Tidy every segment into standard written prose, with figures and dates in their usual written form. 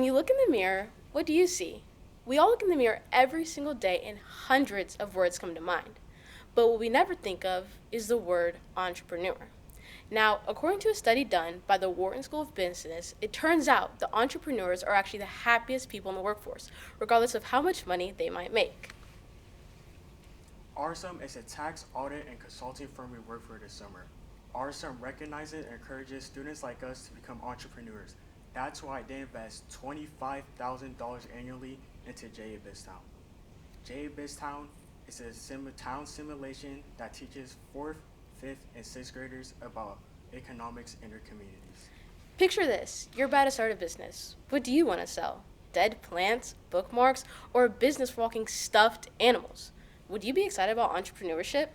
When you look in the mirror, what do you see? We all look in the mirror every single day and hundreds of words come to mind. But what we never think of is the word entrepreneur. Now, according to a study done by the Wharton School of Business, it turns out that entrepreneurs are actually the happiest people in the workforce, regardless of how much money they might make. RSM is a tax, audit, and consulting firm we work for this summer. RSM recognizes and encourages students like us to become entrepreneurs. That's why they invest $25,000 annually into JA BizTown. JA BizTown is a town simulation that teaches 4th, 5th, and 6th graders about economics in their communities. Picture this, you're about to start a business. What do you want to sell? Dead plants, bookmarks, or a business for walking stuffed animals? Would you be excited about entrepreneurship?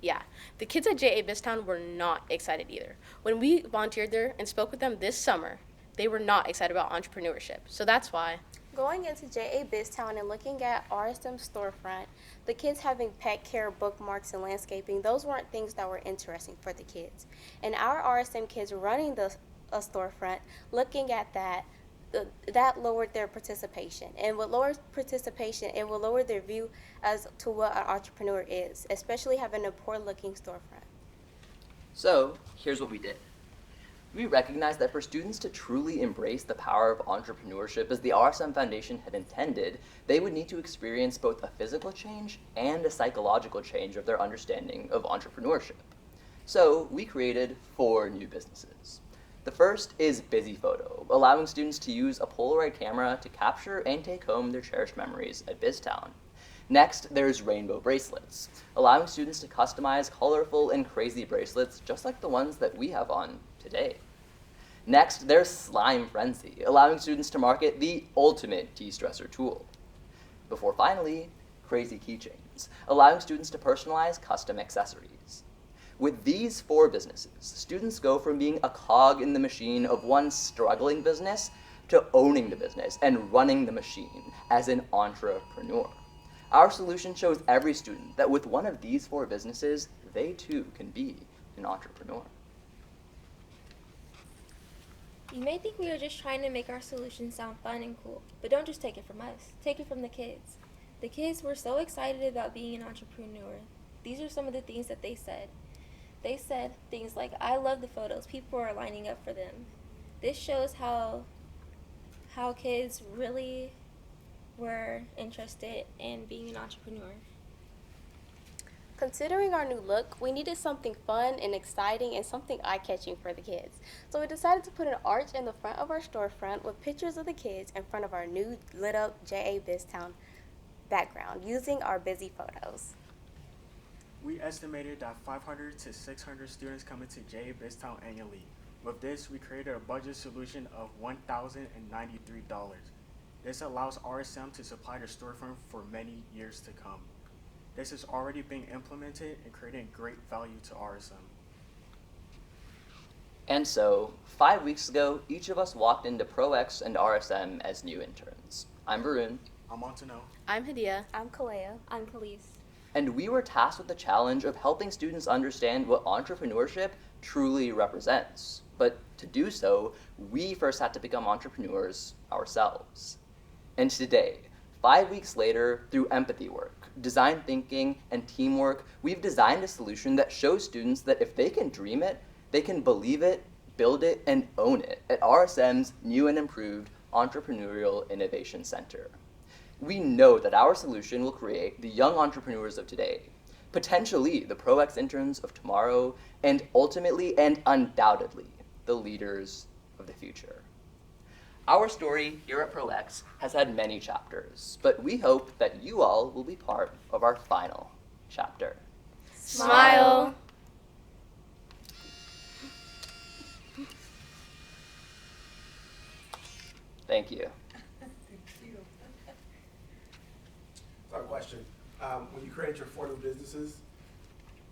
Yeah, the kids at JA BizTown were not excited either. When we volunteered there and spoke with them this summer, they were not excited about entrepreneurship. So that's why going into JA BizTown and looking at RSM storefront, the kids having pet care, bookmarks, and landscaping, those weren't things that were interesting for the kids. And our RSM kids running a storefront, looking at that lowered their participation. And with lower participation, it will lower their view as to what an entrepreneur is, especially having a poor-looking storefront. So here's what we did. We recognized that for students to truly embrace the power of entrepreneurship as the RSM Foundation had intended, they would need to experience both a physical change and a psychological change of their understanding of entrepreneurship. So we created 4 new businesses. The first is Busy Photo, allowing students to use a Polaroid camera to capture and take home their cherished memories at BizTown. Next, there's Rainbow Bracelets, allowing students to customize colorful and crazy bracelets just like the ones that we have on today. Next, there's Slime Frenzy, allowing students to market the ultimate de-stressor tool. Before finally, Crazy Keychains, allowing students to personalize custom accessories. With these 4 businesses, students go from being a cog in the machine of one struggling business to owning the business and running the machine as an entrepreneur. Our solution shows every student that with one of these 4 businesses, they too can be an entrepreneur. You may think we are just trying to make our solution sound fun and cool, but don't just take it from us. Take it from the kids. The kids were so excited about being an entrepreneur. These are some of the things that they said. They said things like, "I love the photos. People are lining up for them." This shows how kids really were interested in being an entrepreneur. Considering our new look, we needed something fun and exciting and something eye-catching for the kids. So we decided to put an arch in the front of our storefront with pictures of the kids in front of our new lit-up JA BizTown background using our Busy Photos. We estimated that 500 to 600 students come into JA BizTown annually. With this, we created a budget solution of $1,093. This allows RSM to supply the storefront for many years to come. This is already being implemented and creating great value to RSM. And so, 5 weeks ago, each of us walked into ProX and RSM as new interns. I'm Varun. I'm Montano. I'm Hadia. I'm Kalea. I'm Khalees. And we were tasked with the challenge of helping students understand what entrepreneurship truly represents. But to do so, we first had to become entrepreneurs ourselves. And today, 5 weeks later, through empathy work, design thinking, and teamwork, we've designed a solution that shows students that if they can dream it, they can believe it, build it, and own it at RSM's new and improved Entrepreneurial Innovation Center. We know that our solution will create the young entrepreneurs of today, potentially the ProX interns of tomorrow, and ultimately and undoubtedly the leaders of the future. Our story here at ProX has had many chapters, but we hope that you all will be part of our final chapter. Smile. Thank you. So I have a question. When you created your 4 new businesses,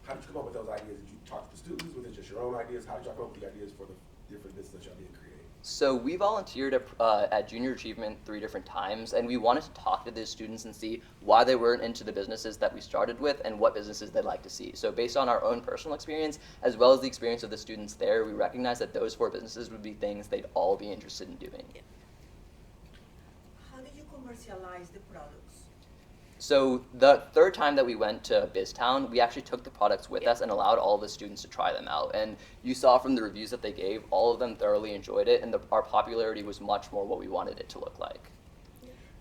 how did you come up with those ideas? Did you talk to the students? Was it just your own ideas? How did y'all come up with the ideas for the different businesses that y'all being created? So we volunteered at Junior Achievement 3 different times, and we wanted to talk to the students and see why they weren't into the businesses that we started with and what businesses they'd like to see. So based on our own personal experience, as well as the experience of the students there, we recognized that those 4 businesses would be things they'd all be interested in doing. commercialize the products? So the third time that we went to BizTown, we actually took the products with us and allowed all the students to try them out. And you saw from the reviews that they gave, all of them thoroughly enjoyed it, and our popularity was much more what we wanted it to look like.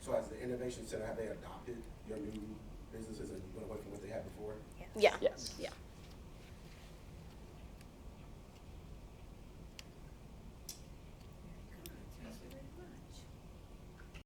So as the Innovation Center, have they adopted your new businesses and went away from what they had before? Yeah. Yes. Yeah.